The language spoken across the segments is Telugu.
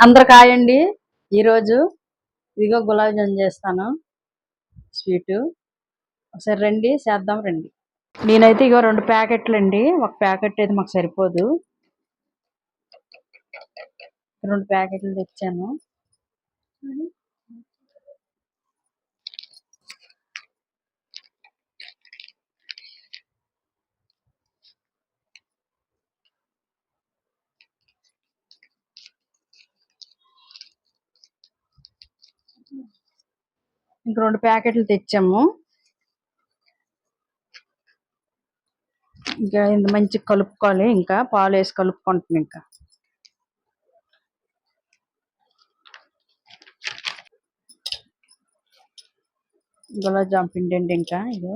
అందరికి హాయ్ అండి. ఈరోజు ఇదిగో గులాబ్ జామ్ చేస్తాను స్వీటు. ఒకసారి రండి చేద్దాం రండి. నేనైతే ఇగో 2 ప్యాకెట్లు అండి. ఒక ప్యాకెట్ అయితే మాకు సరిపోదు. 2 ప్యాకెట్లు తెచ్చాను. ఇంక 2 ప్యాకెట్లు తెచ్చాము. ఇంకా ఇంత మంచిగా కలుపుకోవాలి. ఇంకా పాలు వేసి కలుపుకుంటాను. ఇంకా గులాబ్ జామ్ పిండి అండి. ఇంకా ఇగో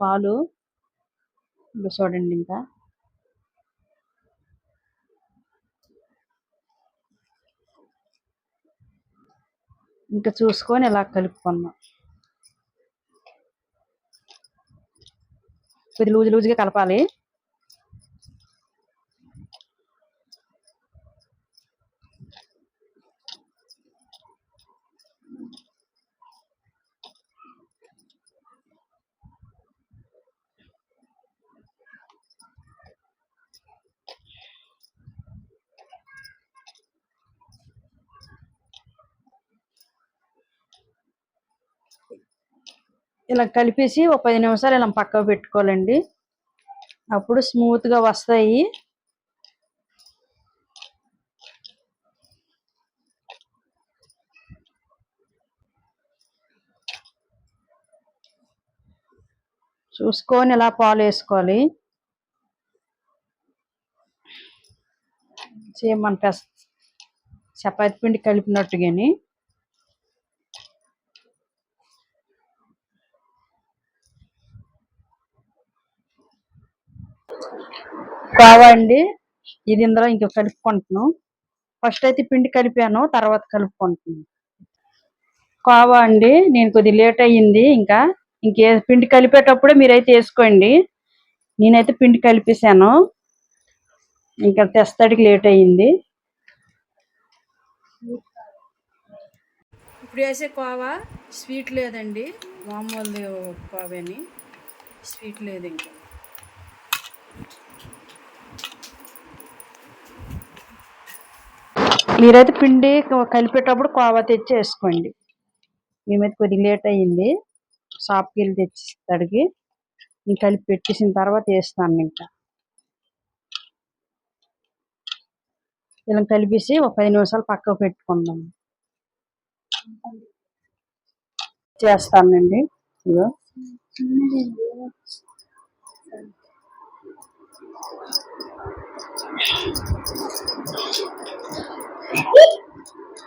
పాలు ఇగో చూడండి. ఇంకా చూసుకొని ఇలా కలుపుకున్నాం. కొద్ది లూజుగా కలపాలి. ఇలా కలిపేసి ఒక 10 నిమిషాలు ఇలా పక్కకు పెట్టుకోవాలండి. అప్పుడు స్మూత్గా వస్తాయి. చూసుకొని ఇలా పాలు వేసుకోవాలి. సేమ్ మన చపాతి పిండి కలిపినట్టుగాని. కావా అండి, ఇది ఇందులో ఇంకా కలుపుకుంటున్నాను. ఫస్ట్ అయితే పిండి కలిపాను, తర్వాత కలుపుకుంటున్నాను. కావా అండి, నేను కొద్దిగా లేట్ అయ్యింది. ఇంకే పిండి కలిపేటప్పుడే మీరైతే వేసుకోండి. నేనైతే పిండి కలిపేసాను. ఇంకా తెస్తాడికి లేట్ అయ్యింది. ఇప్పుడు వేసే కోవా స్వీట్ లేదండి, మామూలు కోవాని. స్వీట్ లేదు. ఇంకా మీరైతే పిండి కలిపేటప్పుడు కోవా తెచ్చి వేసుకోండి. మేమైతే కొద్దిగా లేట్ అయ్యింది. షాప్కి వెళ్ళి తెచ్చిస్తాడికి. నేను కలిపి పెట్టేసిన తర్వాత వేస్తాను. ఇంకా ఇలా కలిపేసి ఒక 10 నిమిషాలు పక్కకు పెట్టుకుందాం. చేస్తానండి. ఇదిగో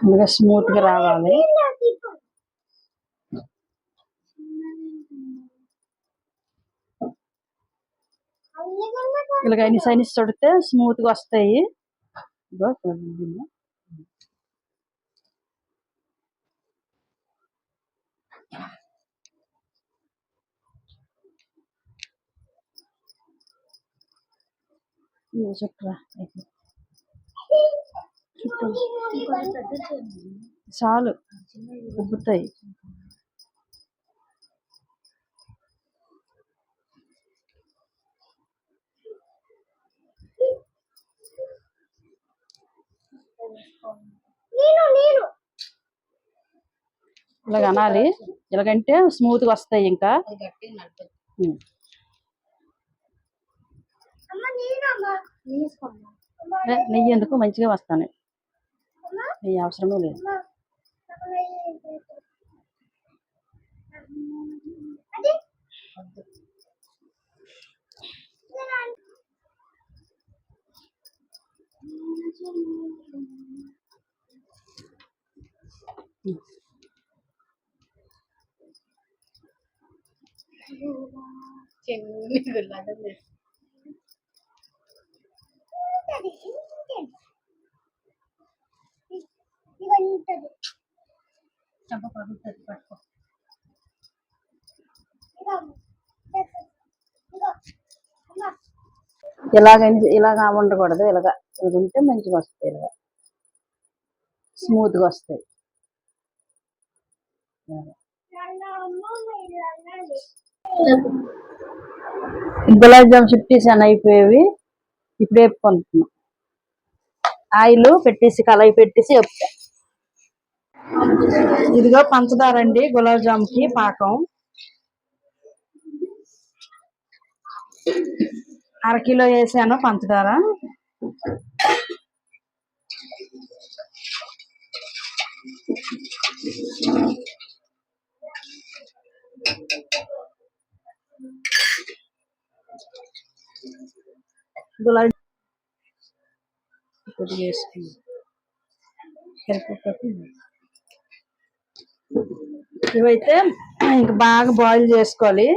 ఇదిగో స్మూత్గా రావాలి. ఇలాగ అన్ని సైన్స్ చుడితే స్మూత్గా వస్తాయి. ఇదిగో చూడండి. చుట్టరా చాలు, ఉబ్బుతాయి. ఇలాగ అనాలి. ఇలాగంటే స్మూత్గా వస్తాయి. ఇంకా నెయ్యి ఎందుకు, మంచిగా వస్తాను. నెయ్యి అవసరమే లేదు. ఇలాగ ఉండకూడదు. ఇలాగ ఇది ఉంటే మంచిగా వస్తాయి. ఇలాగ స్మూత్గా వస్తాయి. గులాబ్ జామ్ చుట్టేసి అని అయిపోయేవి. ఇప్పుడు వేపుకుంటున్నాం. ఆయిల్ పెట్టేసి కళాయి పెట్టేసి వేపుతా. ఇదిగో పంచదార అండి గులాబ్ జామ్కి పాకం. అరకిలో వేసాను పంచదార. గులాబ్ కొద్దిగా వేసుకున్నాం. ఇవైతే ఇంక బాగా బాయిల్ చేసుకోవాలి.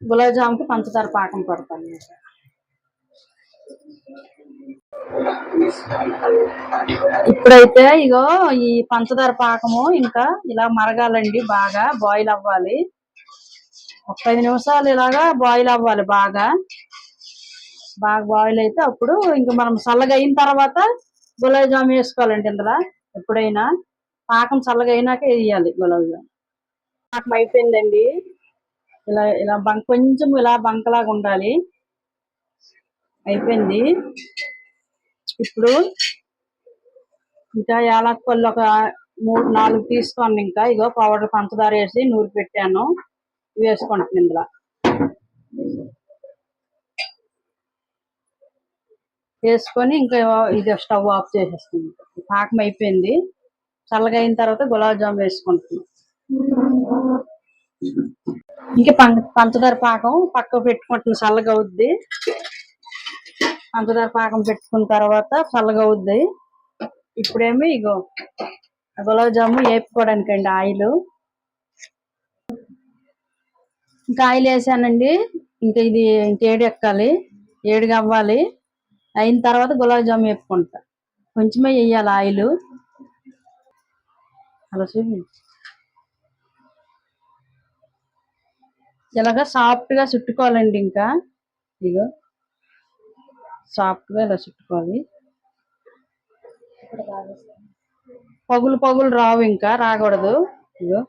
గులాబ్ జామ్కి పంచదార పాకం పడతాను. ఇప్పుడైతే ఇగో ఈ పంచదార పాకము ఇంకా ఇలా మరగాలండి. బాగా బాయిల్ అవ్వాలి. 5 నిమిషాలు ఇలాగా బాయిల్ అవ్వాలి. బాగా బాయిల్ అయితే అప్పుడు ఇంకా మనం చల్లగా అయిన తర్వాత గులాబ్ జామ్ వేసుకోవాలండి. ఇందులో ఎప్పుడైనా పాకం చల్లగా అయినాక వేయాలి గులాబ్ జామ్. పాకం అయిపోయిందండి. ఇలా ఇలా కొంచెం ఇలా బంకలాగా ఉండాలి. అయిపోయింది. ఇప్పుడు ఇంకా యాలక్కలు ఒక 3-4 తీసుకోండి. ఇంకా ఇగో పౌడర్ పంచదార వేసి నూరి పెట్టాను. వేసుకుంటాను ఇందులో. వేసుకొని ఇంకా ఇది స్టవ్ ఆఫ్ చేసేస్తుంది. పాకం అయిపోయింది. చల్లగా అయిన తర్వాత గులాబ్ జామ్ వేసుకుంటున్నాం. ఇంకా పంచదార పాకం పక్కకు పెట్టుకుంటున్నాం. చల్లగా అవుద్ది. పంచదార పాకం పెట్టుకున్న తర్వాత చల్లగా అవుద్ది. ఇప్పుడేమి ఇగో గులాబ్ జాము వేపుకోవడానికండి ఆయిల్. ఇంకా ఆయిల్ వేసానండి. ఇంకా ఇది ఏడు ఎక్కాలి. ఏడుగా అవ్వాలి. అయిన తర్వాత గులాబ్ జామ్ వేపుకుంటా. కొంచెమే వేయాలి ఆయిల్. అలా చూపి ఇలాగా సాఫ్ట్గా చుట్టుకోవాలండి. ఇంకా ఇగో సాఫ్ట్గా ఇలా చుట్టుకోవాలి. పగులు పగులు రావు. ఇంకా రాకూడదు. ఇగో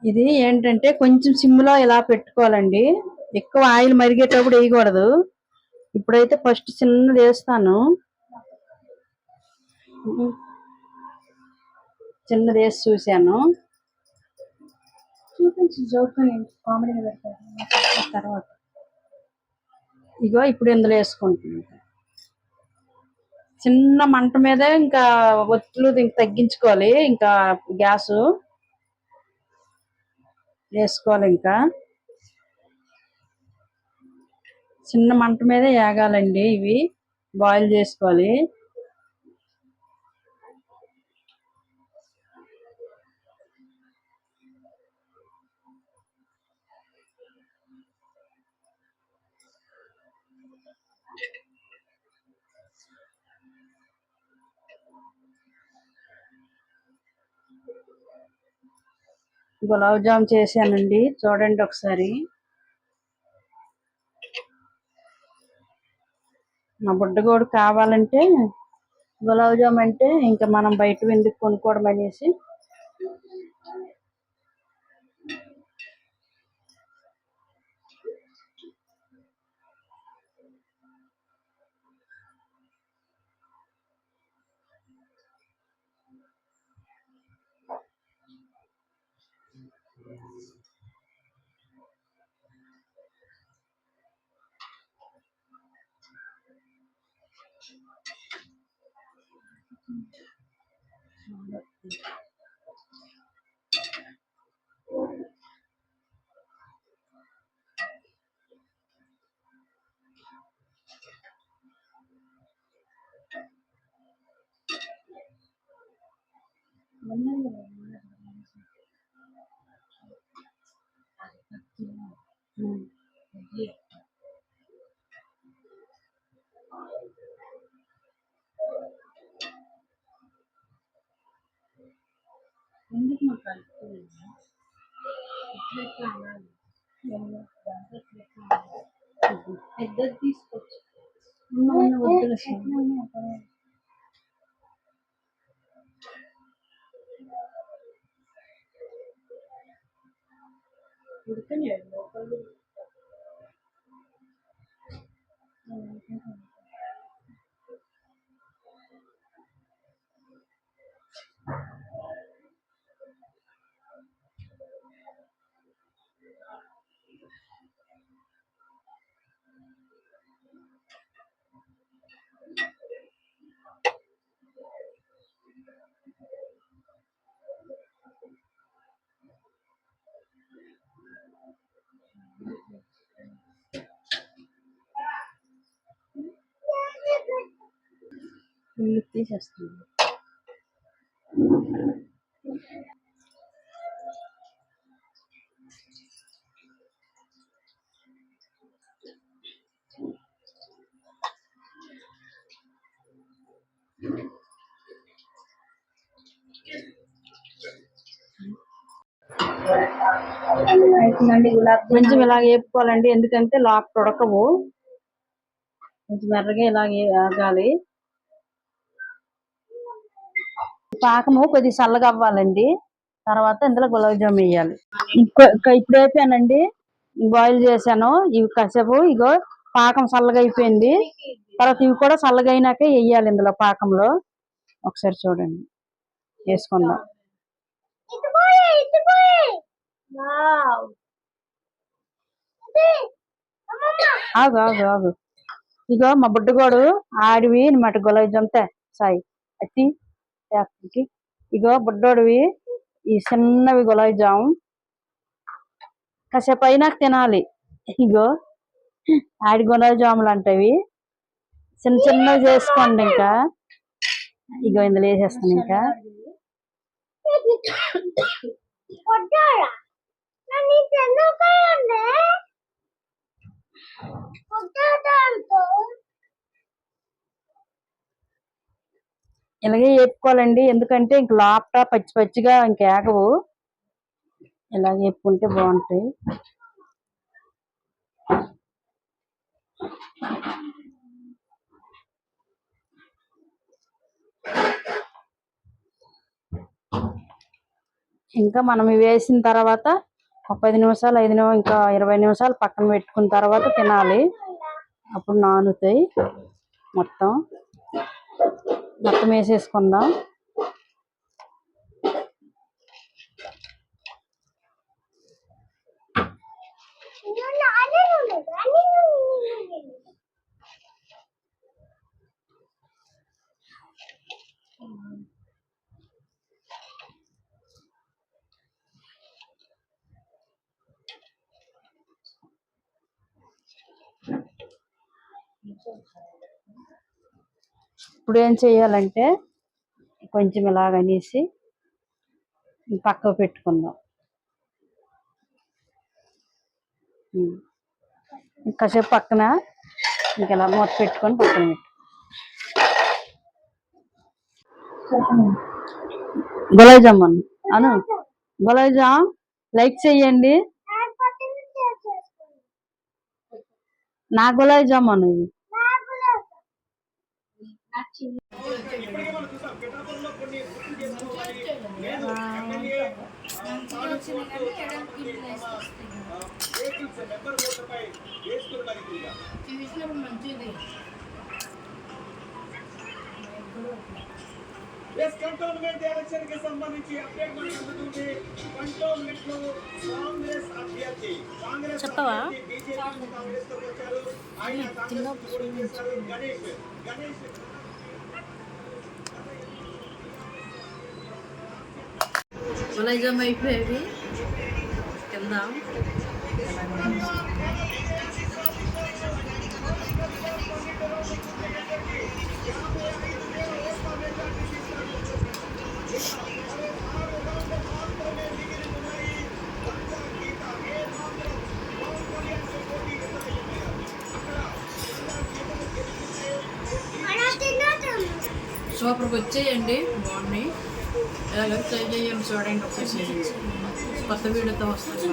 ఇది ఏంటంటే కొంచెం సిమ్లో ఇలా పెట్టుకోవాలండి. ఎక్కువ ఆయిల్ మరిగేటప్పుడు వేయకూడదు. ఇప్పుడైతే ఫస్ట్ చిన్నది వేస్తాను. చిన్నది వేసి చూశాను. తర్వాత ఇగో ఇప్పుడు ఇందులో వేసుకుంటున్నాను. చిన్న మంట మీదే ఇంకా ఒత్తులు తగ్గించుకోవాలి. ఇంకా గ్యాసు వేసుకోవాలి. ఇంకా చిన్న మంట మీదే వేగాలండి. ఇవి బాయిల్ చేసుకోవాలి. గులాబ్ జామ్ చేశానండి. చూడండి ఒకసారి. మా బుడ్డగోడు కావాలంటే గులాబ్ జామ్ అంటే ఇంకా మనం బయట ఎందుకు కొనుక్కోవడం అనేసి ఎందుకు మాకు కలుపుకోలేదు పెద్దది తీసుకొచ్చు వద్దులు ఉడకని లోపల తీసేస్తుంది. కొంచెం ఇలాగ వేపుకోవాలండి, ఎందుకంటే లోపల ఉడకవు. కొంచెం ఎర్రగా ఇలాగే ఆగాలి. పాకము కొద్దిగా చల్లగా అవ్వాలండి. తర్వాత ఇందులో గులాబ్ జామ్ వేయాలి. ఇప్పుడు అయిపోయానండి, బాయిల్ చేశాను. ఇవి కాసేపు ఇగో పాకం చల్లగా అయిపోయింది. తర్వాత ఇవి కూడా చల్లగా అయినాకే వేయాలి ఇందులో పాకంలో. ఒకసారి చూడండి, వేసుకుందాం. ఆగు ఆగు ఆగు. ఇగో మా బుడ్డగోడు ఆడివి అనమాట గులాబ్ జామ్ సాయి అతి. ఇగో బుడ్డోడివి ఈ చిన్నవి గులాబ్ జామ్ కాసేపు అయినాక తినాలి. ఇగో ఆడి గులాబ్ జాములు అంటవి చిన్న చిన్నవి చేసుకోండి. ఇంకా ఇగో ఇందులో వేసేస్తాను. ఇంకా ఇలాగే వేపుకోవాలండి, ఎందుకంటే ఇంక లోపట పచ్చి పచ్చిగా ఇంకేగవు. ఇలాగ వేపుకుంటే బాగుంటాయి. ఇంకా మనం వేసిన తర్వాత ఒక 10 నిమిషాలు 5 నిమిషాలు ఇంకా 20 నిమిషాలు పక్కన పెట్టుకున్న తర్వాత తినాలి. అప్పుడు నానుతాయి. మొత్తం వేసేసుకుందాం. ఇప్పుడు ఏం చేయాలంటే కొంచెం ఇలాగనేసి పక్కకు పెట్టుకుందాం. ఇంకాసేపు పక్కన ఇంకెలా మూత పెట్టుకొని పక్కన పెట్టు. గులాబ్ జామ్ అను, గులాబ్ జామ్ లైక్ చేయండి. నా గులాబ్ జామ్ అను. ఇవి కంటోన్మెంట్ ఎలక్షన్ కి సంబంధించి అప్డేట్ మనకు అందుతుంది. కంటోన్మెంట్ లో కాంగ్రెస్ అభ్యర్థి చెప్పవా బీజేపీ కాంగ్రెస్ తో వచ్చారు. ఆయన కాంగ్రెస్ పోటీ చేశారు. గణేష్ గులాబ్ జామ్ అయిపోయేవి కింద. సూపర్గా వచ్చేయండి, బాగున్నాయి. ఎలాగో ట్రై చేయండి, చూడండి ఒకసారి. కొత్త వీడియోతో వస్తుంది.